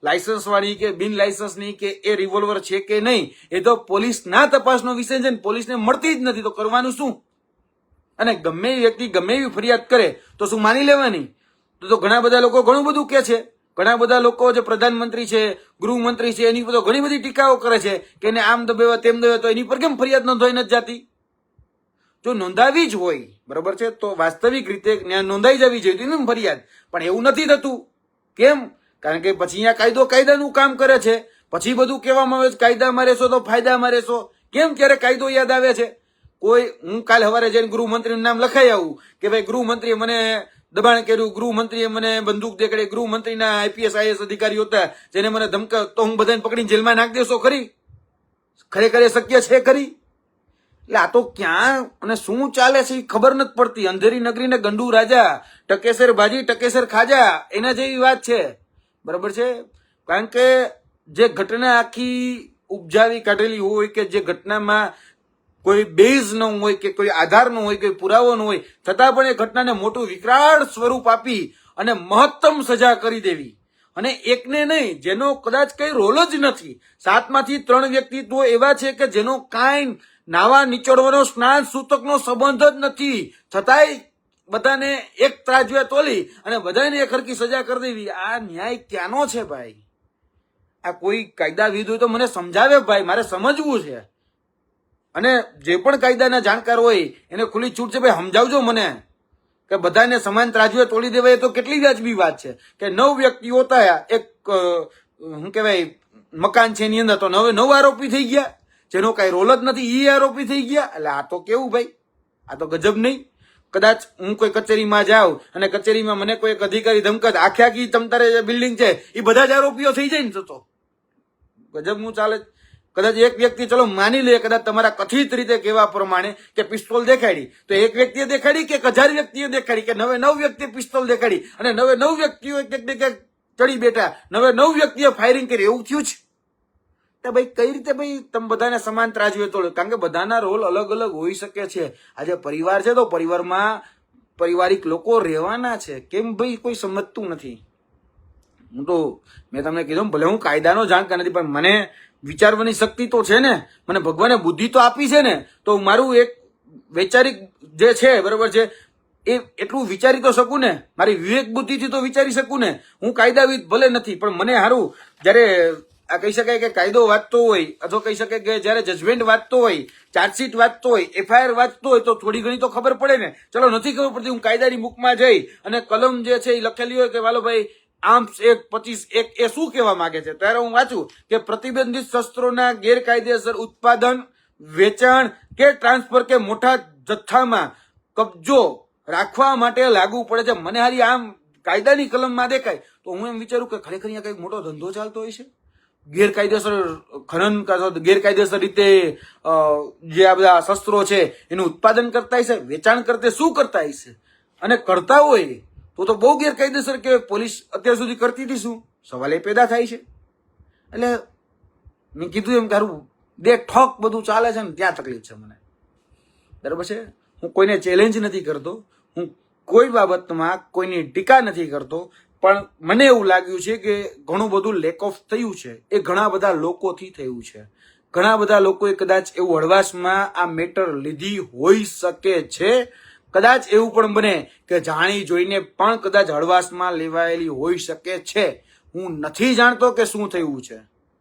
લાયસન્સ વાળી કે બિન લાયસન્સની કે એ રિવોલ્વર છે કે નહીં એ તો પોલીસના તપાસનો વિષય છે ને પોલીસને મળતી જ નથી. તો કરવાનું શું? અને ગમે એ વ્યક્તિ ગમે એવી ફરિયાદ કરે તો શું માની લેવાની? તો ઘણા બધા લોકો ઘણું બધું કે છે. ઘણા બધા લોકો જે પ્રધાનમંત્રી છે, ગૃહમંત્રી છે, એની પર ઘણી બધી ટીકાઓ કરે છે કે એને આમ દબાવ્યા તેમ દબાવ્યા, તો એની પર કેમ ફરિયાદ નોંધાઈ નથી જાતી? જો નોંધાવી જ હોય બરોબર છે તો વાસ્તવિક રીતે નોંધાઈ જવી જોઈએ એની ફરિયાદ, પણ એવું નથી થતું. કેમ? કારણ કે પછી અહીંયા કાયદો કાયદાનું કામ કરે છે. પછી બધું કહેવામાં આવે છે કાયદામાં રહેશો તો ફાયદામાં રહેશો. કેમ ક્યારે કાયદો યાદ આવે છે? હું કાલ સવારે જઈને ગૃહમંત્રીનું નામ લખાઈ આવું કે ભાઈ ગૃહમંત્રીએ મને દબાણ કર્યું, ગૃહમંત્રીએ મને બંદૂક દેખાડી, ગૃહમંત્રીના આઈપીએસ આઈએસ અધિકારીઓ હતા જેને મને ધમકા, તો હું બધાને પકડીને જેલમાં નાખી દેશો ખરી? ખરેખર એ શક્ય છે ખરી? એટલે આ તો ક્યાં અને શું ચાલે છે એ ખબર નથી પડતી. અંધેરી નગરી ને ગંડુ રાજા, ટકેસર ભાજી ટકેસર ખાજા, એના જેવી વાત છે. બરાબર છે? કારણ કે જે ઘટના આખી ઉપજાવી કાઢેલી હોય કે જે ઘટનામાં કોઈ બેઝ ન હોય કે કોઈ આધાર ન હોય, કોઈ પુરાવો ન હોય, છતાં પણ એ ઘટનાને મોટું વિકરાળ સ્વરૂપ આપી અને મહત્તમ સજા કરી દેવી. અને એકને નહીં, જેનો કદાચ કઈ રોલ જ નથી. 7માંથી 3 વ્યક્તિત્વો એવા છે કે જેનો કાંઈ નાવા નીચોડવાનો સ્નાન સૂતકનો સંબંધ જ નથી, છતાંય બધાને એક ત્રાજવે તોલી અને બધાને એક હરકી સજા કરી દેવી. આ ન્યાય ક્યાંનો છે ભાઈ? આ કોઈ કાયદાવિદ હોય તો મને સમજાવે ભાઈ, મારે સમજવું છે. અને જે પણ કાયદાના જાણકાર હોય એને ખુલ્લી છૂટ છે ભાઈ, સમજાવજો મને કે બધાને સમાન ત્રાજવે તોડી દેવાય તો કેટલી વ્યાજબી વાત છે. કે 9 વ્યક્તિઓ હતા એક શું કહેવાય મકાન છે એની અંદર, તો 9 આરોપી થઈ ગયા, જેનો કઈ રોલ જ નથી એ આરોપી થઈ ગયા. એટલે આ તો કેવું ભાઈ? આ તો ગજબ નહીં? કદાચ હું કોઈ કચેરીમાં જાઉં અને કચેરીમાં મને કોઈ એક અધિકારી ધમકાવે, આખી તમતારે જે બિલ્ડિંગ છે એ બધા જ આરોપીઓ થઈ જાય ને, તો ગજબ નું ચાલે. કદાચ એક વ્યક્તિ ચલો માની લે કદાચ તમારા કથિત રીતે કહેવા પ્રમાણે કે પિસ્તોલ દેખાડી, તો એક વ્યક્તિએ દેખાડી કે 1000 વ્યક્તિએ દેખાડી કે 9 વ્યક્તિએ પિસ્તોલ દેખાડી અને 9 વ્યક્તિઓ એક ચડી બેઠા, 9 વ્યક્તિએ ફાયરિંગ કરી, એવું થયું છે? તો ભાઈ કઈ રીતે ભાઈ તમે બધાને સમાન ત્રાજવે તોડો? કારણ કે બધાના રોલ અલગ અલગ હોઈ શકે છે. આજે પરિવાર છે તો પરિવારમાં પારિવારિક લોકો રહેવાના છે. કેમ ભાઈ કોઈ સમજતું નથી? મેં તમને કીધું ભલે હું કાયદાનો જાણકાર નથી, પણ મને વિચારવાની શક્તિ તો છે ને, મને ભગવાને બુદ્ધિ તો આપી છે ને, તો મારું એક વૈચારિક જે છે બરોબર છે એ એટલું વિચારી તો શકું ને, મારી વિવેક બુદ્ધિથી તો વિચારી શકું ને. હું કાયદાવિદ ભલે નથી, પણ મને સારું જયારે આ કહી શકાય કે કાયદો વાંચતો હોય અથવા કહી શકાય કે જયારે જજમેન્ટ વાંચતો હોય, ચાર્જશીટ વાંચતો હોય, એફઆઈઆર વાંચતો હોય તો થોડી ઘણી તો ખબર પડે ને. ચલો નથી ખબર પડતી, હું કાયદાની બુકમાં જઈ અને કલમ જે છે એ લખેલી હોય કે વાલો ભાઈ આર્મ્સ એક્ટ 25 એ શું કહેવા માંગે છે, ત્યારે હું વાંચું કે પ્રતિબંધિત શસ્ત્રોના ગેરકાયદેસર ઉત્પાદન, વેચાણ કે ટ્રાન્સફર કે મોટા જથ્થામાં કબજો રાખવા માટે લાગુ પડે છે. મને હારી આમ કાયદાની કલમમાં દેખાય તો હું એમ વિચારું કે ખરેખર અહીંયા કઈક મોટો ધંધો ચાલતો હોય છે. ગેરકાયદેસર ખનન, ગેરકાયદેસર રીતે જે આ બધા શસ્ત્રો છે એનું ઉત્પાદન કરતા હશે, વેચાણ કરતે શું કરતા હશે, અને કરતા હોય તો બહુ ગેરકાયદેસર કહેવાય. પોલીસ અત્યાર સુધી કરતી હતી શું? સવાલ એ પેદા થાય છે. એટલે મેં કીધું એમ કે બે ઠોક બધું ચાલે છે ને ત્યાં તકલીફ છે મને. બરાબર છે? હું કોઈને ચેલેન્જ નથી કરતો, હું કોઈ બાબતમાં કોઈની ટીકા નથી કરતો, પણ મને એવું લાગ્યું છે કે ઘણું બધું લેક ઓફ થયું છે. એ ઘણા બધા લોકોથી થયું છે. ઘણા બધા લોકોએ કદાચ એવું હળવાશમાં આ મેટર લીધી હોઈ શકે છે. કદાચ એવું પણ બને કે જાણી જોઈને પણ કદાચ હળવાશમાં લેવાયેલી હોઈ શકે છે. હું નથી જાણતો કે શું થયું છે,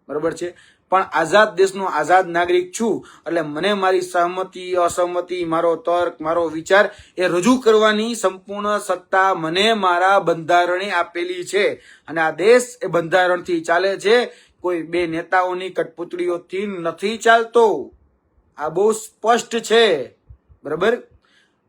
બરાબર છે, પણ આઝાદ દેશનો આઝાદ નાગરિક છું એટલે મને મારી સહમતિ, અસહમતિ, મારો તર્ક, મારો વિચાર એ રજૂ કરવાની સંપૂર્ણ સત્તા મને મારા બંધારણે આપેલી છે. અને આ દેશ એ બંધારણથી ચાલે છે, કોઈ બે નેતાઓની કઠપૂતળીઓથી નથી ચાલતો. આ બહુ સ્પષ્ટ છે. બરાબર?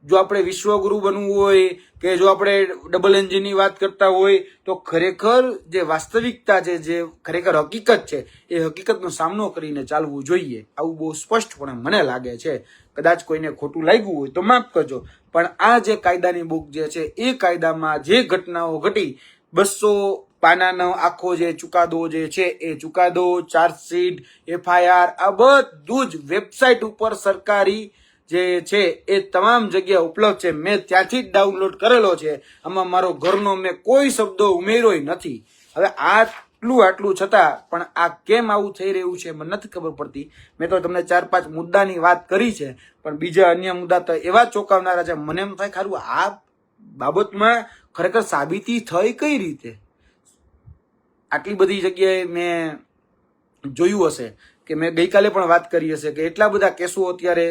જો આપણે વિશ્વગુરુ બનવું હોય કે જો આપણે ડબલ એન્જિનની વાત કરતા હોય તો ખરેખર જે વાસ્તવિકતા છે, જે ખરેખર હકીકત છે, એ હકીકતનો સામનો કરીને ચાલવું જોઈએ. આવું બહુ સ્પષ્ટપણે મને લાગે છે. કદાચ કોઈને ખોટું લાગ્યું હોય તો માફ કરજો, પણ આ જે કાયદાની બુક જે છે એ કાયદામાં જે ઘટનાઓ ઘટી, 200 પાનાનો આખો જે ચુકાદો જે છે એ ચુકાદો, ચાર્જશીટ, એફઆઈઆર, આ બધું જ વેબસાઇટ ઉપર સરકારી જે છે એ તમામ જગ્યા ઉપલબ્ધ છે. મેં ત્યાંથી જ ડાઉનલોડ કરેલો છે. આમાં મારો ઘરનો મેં કોઈ શબ્દો ઉમેર્યો નથી. હવે આટલું છતાં પણ આ કેમ આવું થઈ રહ્યું છે મને નથી ખબર પડતી. મેં તો તમને 4-5 મુદ્દાની વાત કરી છે, પણ બીજા અન્ય મુદ્દા તો એવા ચોંકાવનારા છે. મને એમ થાય ખારું આ બાબતમાં ખરેખર સાબિતી થઈ કઈ રીતે? આટલી બધી જગ્યાએ મેં જોયું હશે કે મેં ગઈકાલે પણ વાત કરી હશે કે એટલા બધા કેસો અત્યારે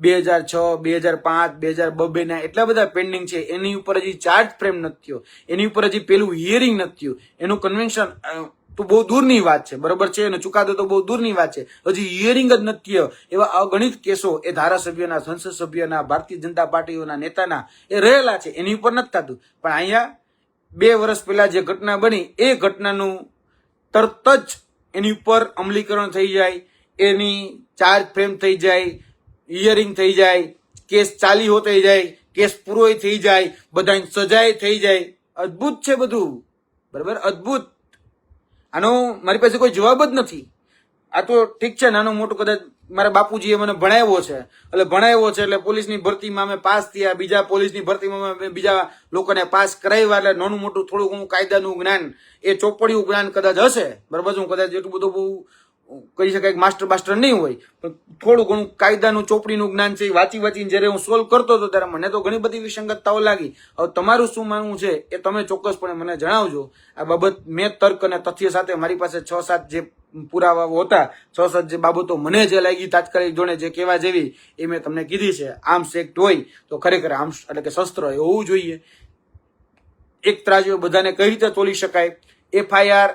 2006, 2005, 2002 ના એટલા બધા પેન્ડિંગ છે. એની ઉપર હજી ચાર્જ ફ્રેમ નથી થયો, એની ઉપર હજી પેલું હિયરિંગ નથી થયું, એનું કન્વેન્શન તો બહુ દૂરની વાત છે, બરોબર છે, એનો ચુકાદો તો બહુ દૂરની વાત છે. હજી હિયરિંગ જ નથી થયો. એવા અગણિત કેસો એ ધારાસભ્યના, સંસદ સભ્યના, ભારતીય જનતા પાર્ટીઓના નેતાના એ રહેલા છે, એની ઉપર નથી થતું. પણ અહીંયા 2 વર્ષ પહેલા જે ઘટના બની એ ઘટનાનું તરત જ એની ઉપર અમલીકરણ થઈ જાય, એની ચાર્જ ફ્રેમ થઈ જાય, હિયરિંગ થઈ જાય, કેસ ચાલીઓ થઈ જાય, કેસ પૂરો થઈ જાય, બધાની સજાએ થઈ જાય. અદ્ભુત છે બધું, બરાબર, અદ્ભુત. આનો મારી પાસે કોઈ જવાબ જ નથી. આ તો ઠીક છે, નાનું મોટું કદાચ મારા બાપુજીએ મને ભણાવ્યો છે એટલે પોલીસની ભરતીમાં અમે પાસ થયા, બીજા પોલીસની ભરતીમાં અમે બીજા લોકોને પાસ કરાવ્યા, એટલે નાનું મોટું થોડું ઘણું કાયદાનું જ્ઞાન, એ ચોપડિયું જ્ઞાન કદાચ હશે, બરાબર. હું કદાચ એટલું બધું બહુ કહી શકાય કે માસ્ટર નહીં હોય, પણ થોડું ઘણું કાયદાનું ચોપડીનું જ્ઞાન છે. વાંચીને જ્યારે હું સોલ્વ કરતો હતો ત્યારે મને તો ઘણી બધી વિસંગતતાઓ લાગી. હવે તમારું શું માનવું છે એ તમે ચોક્કસપણે મને જણાવજો. આ બાબત મેં તર્ક અને તથ્ય સાથે મારી પાસે 6-7 જે પુરાવાઓ હતા, 6-7 જે બાબતો મને જે લાગી તાત્કાલિક જોડે જે કહેવા જેવી એ મેં તમને કીધી છે. આર્મ્સ એક્ટ હોય તો ખરેખર આર્મ્સ એટલે કે શસ્ત્ર એ હોવું જોઈએ. એક ત્રાજ્યો બધાને કઈ રીતે તોલી શકાય? FIR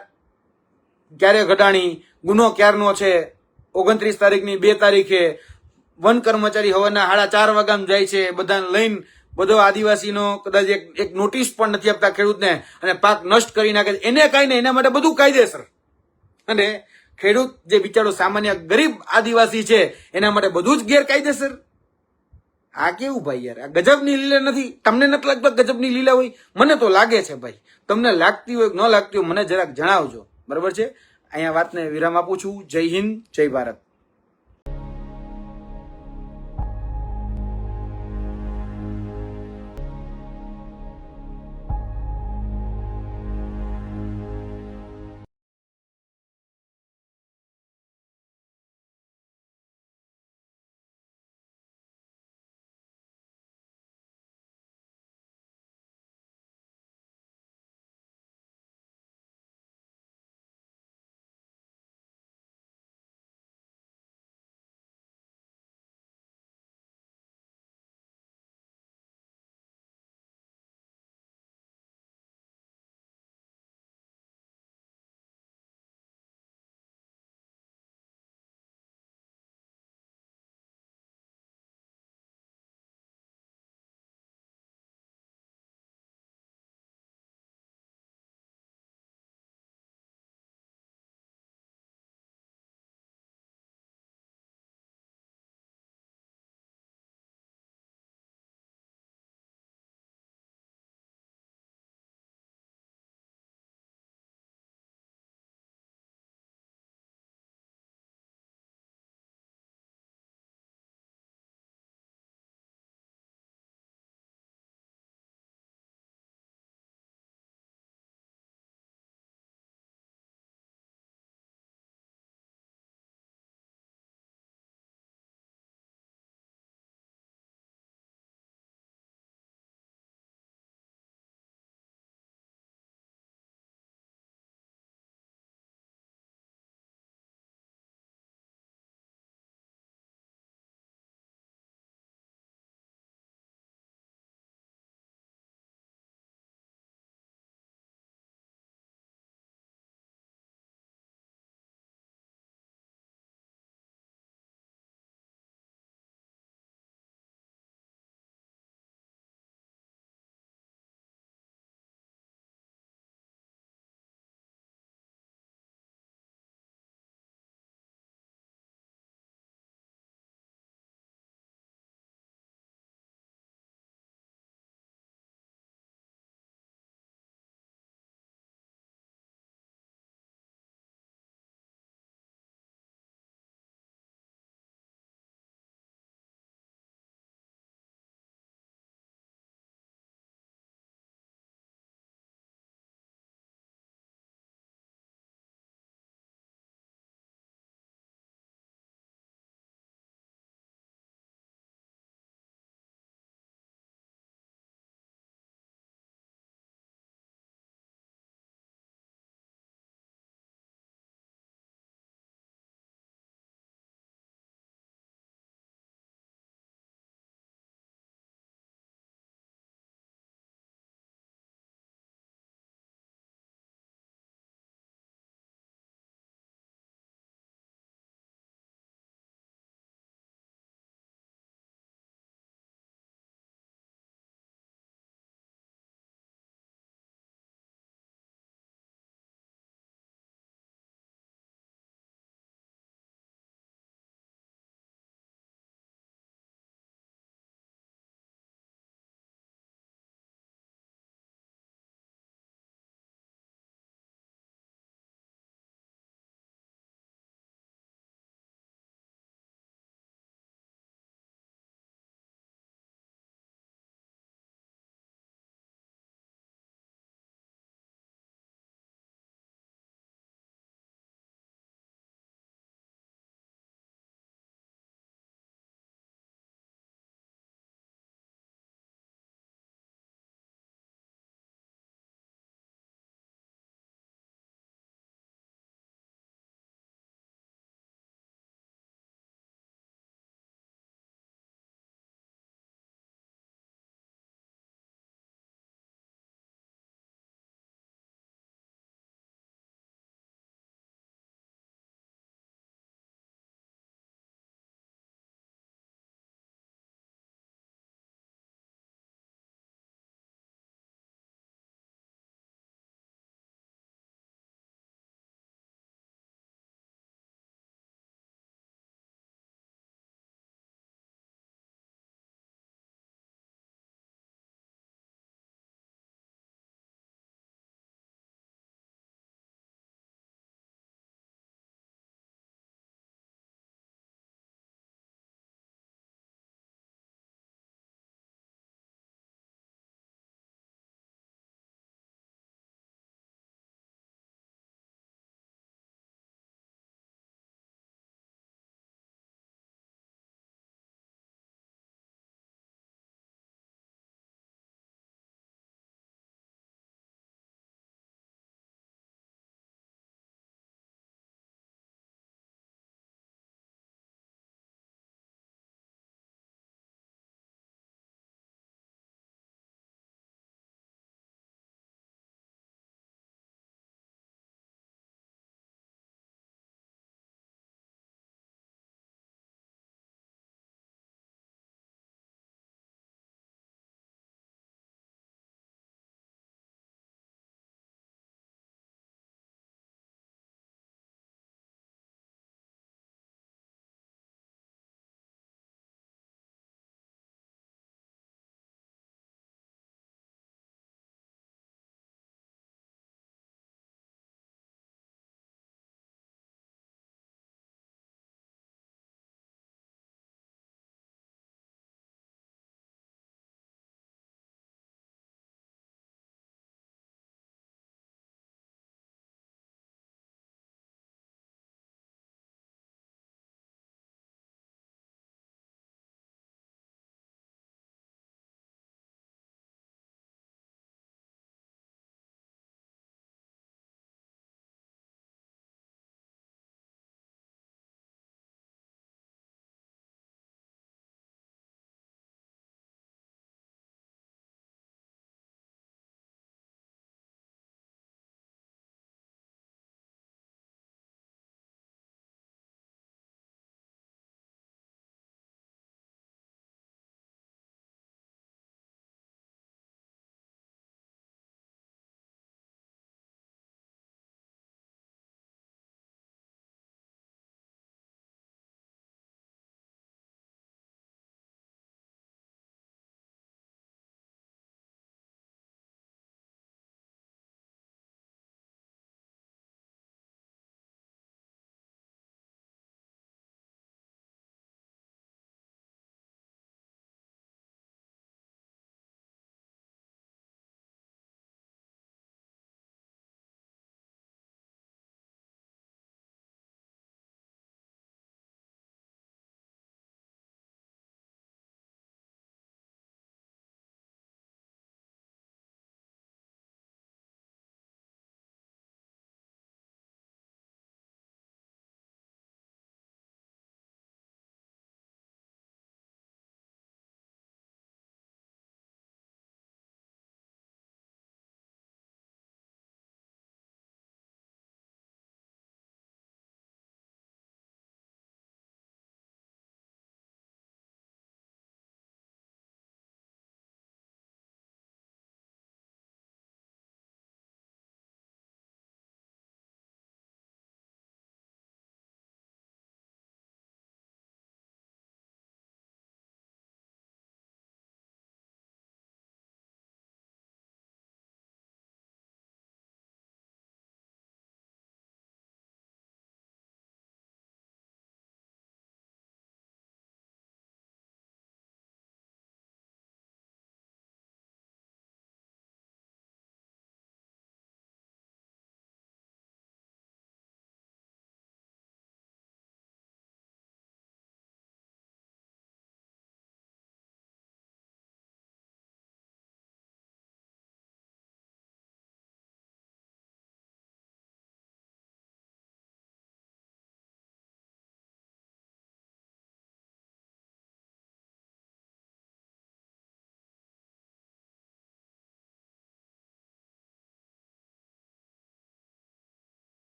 ક્યારે ઘટાણી, ગુનો ક્યારનો છે? 29 તારીખની 2 તારીખે વન કર્મચારી હવાના 4:30 વાગ્યામાં જાય છે, બધાને લઈને, બધો આદિવાસીનો કદાચ એક નોટિસ પણ નથી આપતા ખેડૂતને, અને પાક નષ્ટ કરી નાખે. એને કાંઈ નહીં, એના માટે બધું કાયદેસર. અને ખેડૂત જે બિચારો સામાન્ય ગરીબ આદિવાસી છે એના માટે બધું જ ગેરકાયદેસર. આ કેવું ભાઈ યાર? આ ગજબની લીલા નથી? તમને નથી લાગતા ગજબની લીલા હોય? મને તો લાગે છે ભાઈ. તમને લાગતી હોય કે ન લાગતી હોય મને જરાક જણાવજો, બરાબર છે. અહીંયા વાતને વિરામ આપું છું. જય હિન્દ, જય ભારત.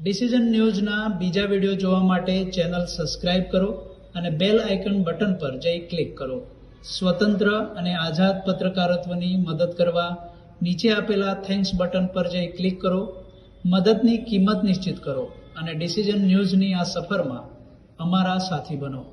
ડિસિઝન ન્યૂઝના બીજા વિડીયો જોવા માટે ચેનલ સબસ્ક્રાઇબ કરો અને બેલ આઇકન બટન પર જઈ ક્લિક કરો. સ્વતંત્ર અને આઝાદ પત્રકારત્વની મદદ કરવા નીચે આપેલા થેન્ક્સ બટન પર જઈ ક્લિક કરો. મદદની કિંમત નિશ્ચિત કરો અને ડિસિઝન ન્યૂઝની આ સફરમાં અમારા સાથી બનો.